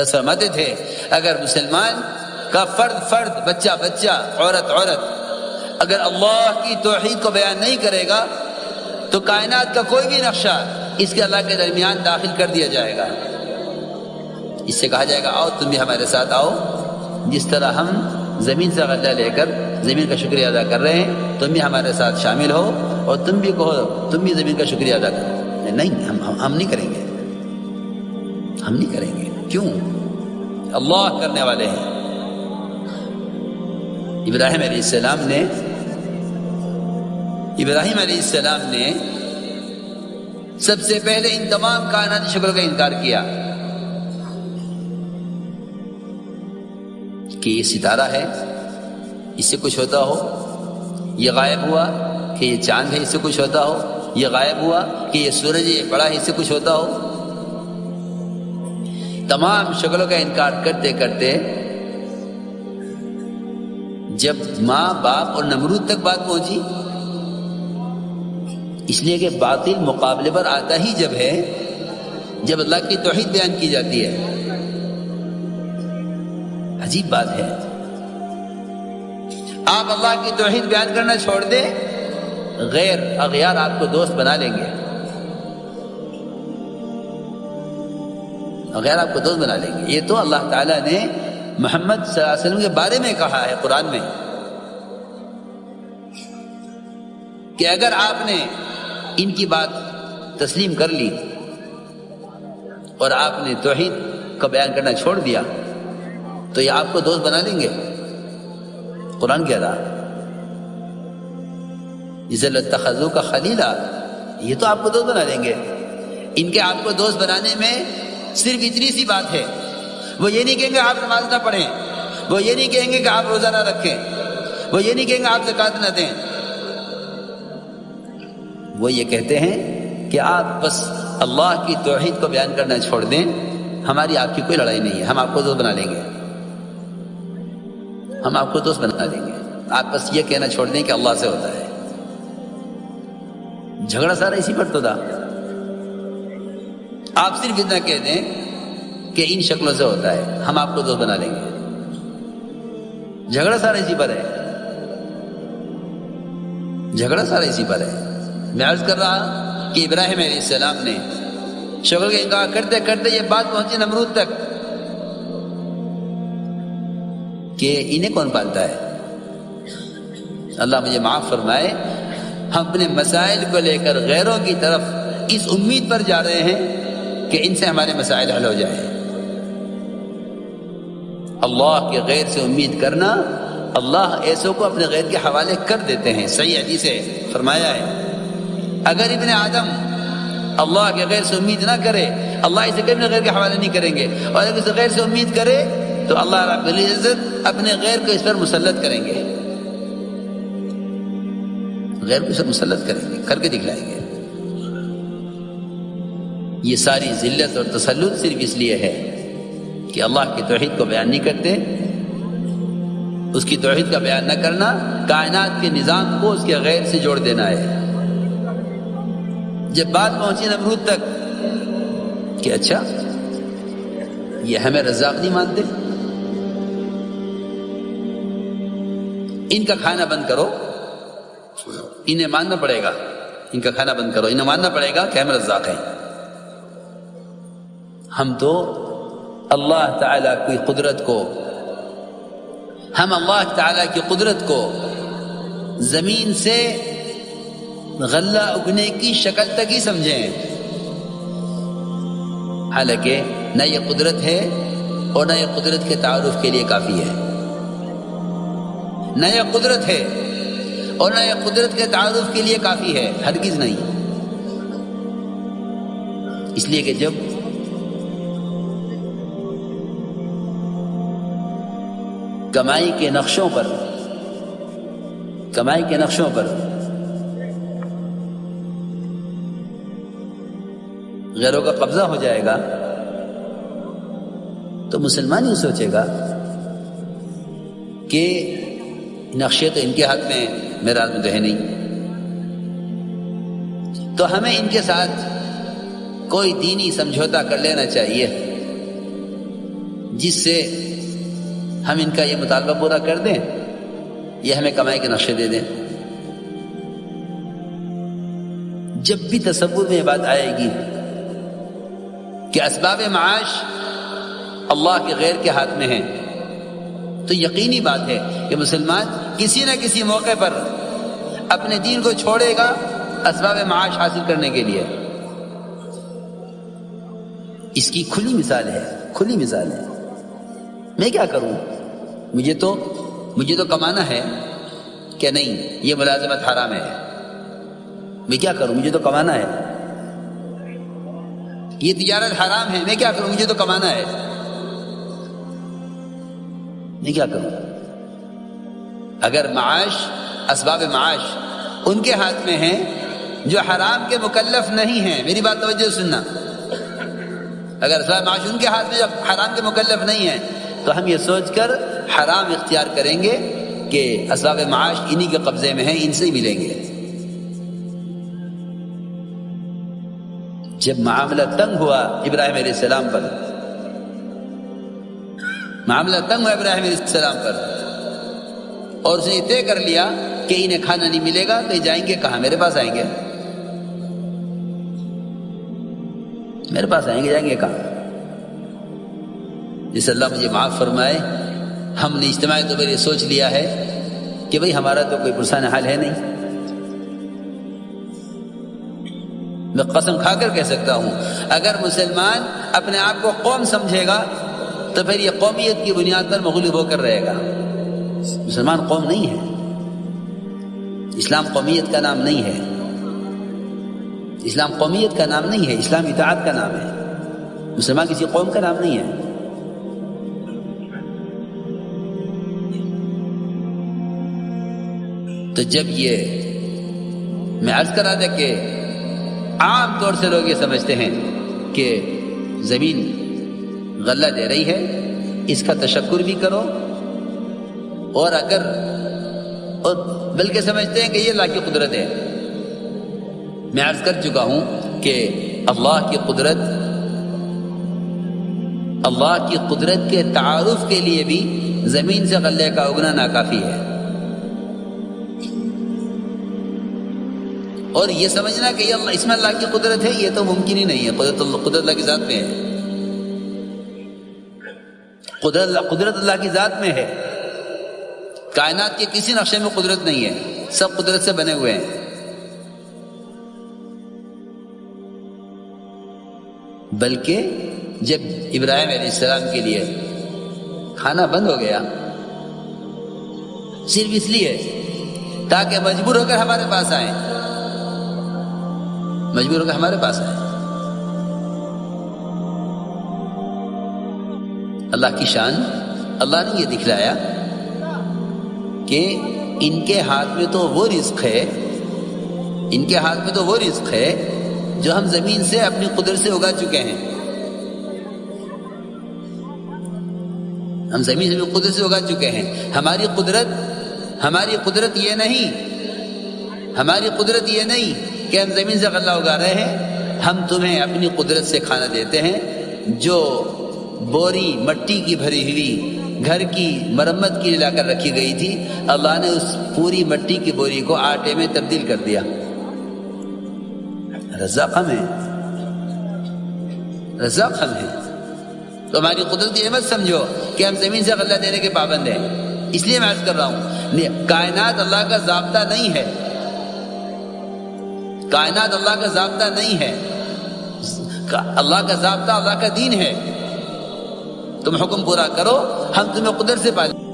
فرماتے تھے اگر مسلمان کا فرد بچہ عورت اگر اللہ کی توحید کو بیان نہیں کرے گا تو کائنات کا کوئی بھی نقشہ اس کے اللہ کے درمیان داخل کر دیا جائے گا. اس سے کہا جائے گا آؤ تم بھی ہمارے ساتھ آؤ، جس طرح ہم زمین سے غلہ لے کر زمین کا شکریہ ادا کر رہے ہیں تم بھی ہمارے ساتھ شامل ہو اور تم بھی کہو تم بھی زمین کا شکریہ ادا کرو. نہیں، ہم نہیں کریں گے، ہم نہیں کریں گے. کیوں؟ اللہ کرنے والے ہیں. ابراہیم علیہ السلام نے سب سے پہلے ان تمام کائناتی شکلوں کا انکار کیا کہ یہ ستارہ ہے، اس سے کچھ ہوتا ہو، یہ غائب ہوا کہ یہ چاند ہے، اس سے کچھ ہوتا ہو، یہ غائب ہوا کہ یہ سورج ہے، یہ بڑا ہے، اس سے کچھ ہوتا ہو. تمام شکلوں کا انکار کرتے کرتے جب ماں باپ اور نمرود تک بات پہنچی، اس لیے کہ باطل مقابلے پر آتا ہی جب ہے جب اللہ کی توحید بیان کی جاتی ہے. عجیب بات ہے، آپ اللہ کی توحید بیان کرنا چھوڑ دیں، غیر اغیار آپ کو دوست بنا لیں گے، غیر آپ کو دوست بنا لیں گے. یہ تو اللہ تعالیٰ نے محمد صلی اللہ علیہ وسلم کے بارے میں کہا ہے قرآن میں کہ اگر آپ نے ان کی بات تسلیم کر لی اور آپ نے توحید کا بیان کرنا چھوڑ دیا تو یہ آپ کو دوست بنا لیں گے. قرآن کہہ رہا جسے لَاتَّخَذُوكَ خَلِيلًا، یہ تو آپ کو دوست بنا لیں گے. ان کے آپ کو دوست بنانے میں صرف اتنی سی بات ہے، وہ یہ نہیں کہیں گے آپ نماز نہ پڑھیں، وہ یہ نہیں کہیں گے کہ آپ روزہ نہ رکھیں، وہ یہ نہیں کہیں گے آپ زکوٰۃ نہ دیں. وہ یہ کہتے ہیں کہ آپ بس اللہ کی توحید کو بیان کرنا چھوڑ دیں، ہماری آپ کی کوئی لڑائی نہیں ہے، ہم آپ کو دوست بنا لیں گے، ہم آپ کو دوست بنا لیں گے. آپ بس یہ کہنا چھوڑ دیں کہ اللہ سے ہوتا ہے. جھگڑا سارا اسی پر تو تھا. آپ صرف اتنا کہہ دیں کہ ان شکلوں سے ہوتا ہے، ہم آپ کو دوست بنا لیں گے. جھگڑا سارا اسی پر ہے، جھگڑا سارا اسی پر ہے. میں عرض کر رہا کہ ابراہیم علیہ السلام نے شکل کا انکار کرتے کرتے یہ بات پہنچی نمرود تک کہ انہیں کون پالتا ہے. اللہ مجھے معاف فرمائے، ہم اپنے مسائل کو لے کر غیروں کی طرف اس امید پر جا رہے ہیں کہ ان سے ہمارے مسائل حل ہو جائیں. اللہ کے غیر سے امید کرنا، اللہ ایسوں کو اپنے غیر کے حوالے کر دیتے ہیں. صحیح حدیث سے فرمایا ہے اگر ابن آدم اللہ کے غیر سے امید نہ کرے اللہ اسے کبھی اپنے غیر کے حوالے نہیں کریں گے، اور اگر اسے غیر سے امید کرے تو اللہ رب العزت اپنے غیر کو اس پر مسلط کریں گے، غیر کو اسے مسلط کریں گے، کر کے دکھلائیں گے. یہ ساری ذلت اور تسلط صرف اس لیے ہے کہ اللہ کی توحید کو بیان نہیں کرتے. اس کی توحید کا بیان نہ کرنا کائنات کے نظام کو اس کے غیر سے جوڑ دینا ہے. جب بات پہنچی نمرود تک کہ اچھا یہ ہمیں رزاق نہیں مانتے، ان کا کھانا بند کرو، انہیں ماننا پڑے گا، ان کا کھانا بند کرو، انہیں ماننا پڑے گا کہ ہم رزاق ہیں. ہم تو اللہ تعالیٰ کی قدرت کو، ہم اللہ تعالیٰ کی قدرت کو زمین سے غلہ اگنے کی شکل تک ہی سمجھیں، حالانکہ نہ یہ قدرت ہے اور نہ یہ قدرت کے تعارف کے لیے کافی ہے. نہ یہ قدرت ہے اور نہ یہ قدرت کے تعارف کے لیے کافی ہے، ہرگز نہیں. اس لیے کہ جب کمائی کے نقشوں پر غیروں کا قبضہ ہو جائے گا تو مسلمان ہی سوچے گا کہ نقشے تو ان کے ہاتھ میں، میرے ہاتھ میں تو ہے نہیں، تو ہمیں ان کے ساتھ کوئی دینی سمجھوتا کر لینا چاہیے جس سے ہم ان کا یہ مطالبہ پورا کر دیں، یہ ہمیں کمائی کے نقشے دے دیں۔ جب بھی تصور میں یہ بات آئے گی کہ اسباب معاش اللہ کے غیر کے ہاتھ میں ہیں، تو یقینی بات ہے کہ مسلمان کسی نہ کسی موقع پر اپنے دین کو چھوڑے گا اسباب معاش حاصل کرنے کے لیے۔ اس کی کھلی مثال ہے۔ میں کیا کروں؟ مجھے تو کمانا ہے کہ نہیں، یہ ملازمت حرام ہے۔ میں کیا کروں؟ مجھے تو کمانا ہے۔ یہ تجارت حرام ہے، میں کیا کروں؟ مجھے تو کمانا ہے۔ میں کیا کروں؟ اگر اسباب معاش ان کے ہاتھ میں ہیں جو حرام کے مکلف نہیں ہیں، میری بات توجہ سننا، اگر اسباب معاش ان کے ہاتھ میں جو حرام کے مکلف نہیں ہیں تو ہم یہ سوچ کر حرام اختیار کریں گے کہ اسباب معاش انہی کے قبضے میں ہیں، ان سے ہی ملیں گے۔ جب معاملہ تنگ ہوا ابراہیم علیہ السلام پر، اور اس نے طے کر لیا کہ انہیں کھانا نہیں ملے گا تو یہ جائیں گے کہاں؟ میرے پاس آئیں گے، جائیں گے کہاں؟ جس اللہ مجھے معاف فرمائے، ہم نے اجتماعی طور پر یہ سوچ لیا ہے کہ بھئی ہمارا تو کوئی پرسان حال ہے نہیں۔ میں قسم کھا کر کہہ سکتا ہوں، اگر مسلمان اپنے آپ کو قوم سمجھے گا تو پھر یہ قومیت کی بنیاد پر مغلوب ہو کر رہے گا۔ مسلمان قوم نہیں ہے، اسلام قومیت کا نام نہیں ہے، اسلام قومیت کا نام نہیں ہے، اسلام اطاعت کا نام ہے۔ مسلمان کسی قوم کا نام نہیں ہے۔ تو جب یہ میں عرض کرا تھا کہ عام طور سے لوگ یہ سمجھتے ہیں کہ زمین غلہ دے رہی ہے، اس کا تشکر بھی کرو، اور بلکہ سمجھتے ہیں کہ یہ اللہ کی قدرت ہے۔ میں عرض کر چکا ہوں کہ اللہ کی قدرت کے تعارف کے لیے بھی زمین سے غلے کا اگنا ناکافی ہے، اور یہ سمجھنا کہ یہ اس میں اللہ کی قدرت ہے، یہ تو ممکن ہی نہیں ہے۔ قدرت اللہ کی ذات میں ہے، قدرت اللہ کی ذات میں ہے۔ کائنات کے کسی نقشے میں قدرت نہیں ہے، سب قدرت سے بنے ہوئے ہیں۔ بلکہ جب ابراہیم علیہ السلام کے لیے کھانا بند ہو گیا، صرف اس لیے تاکہ مجبور ہو کر ہمارے پاس آئیں، اللہ کی شان، اللہ نے یہ دکھلایا کہ ان کے ہاتھ میں تو وہ رزق ہے جو ہم زمین سے اپنی قدرت سے اگا چکے ہیں۔ ہماری قدرت یہ نہیں کہ ہم زمین سے غلہ اگا رہے ہیں، ہم تمہیں اپنی قدرت سے کھانا دیتے ہیں۔ جو بوری مٹی کی بھری ہوئی گھر کی مرمت کے لیے لا کر رکھی گئی تھی، اللہ نے اس پوری مٹی کی بوری کو آٹے میں تبدیل کر دیا۔ رزاق ہم ہے۔ تو ہماری قدرت یہ مت سمجھو کہ ہم زمین سے غلہ دینے کے پابند ہیں۔ اس لیے میں عرض کر رہا ہوں، کائنات اللہ کا ضابطہ نہیں ہے، اللہ کا ضابطہ اللہ کا دین ہے۔ تم حکم پورا کرو، ہم تمہیں قدرت سے پالیں۔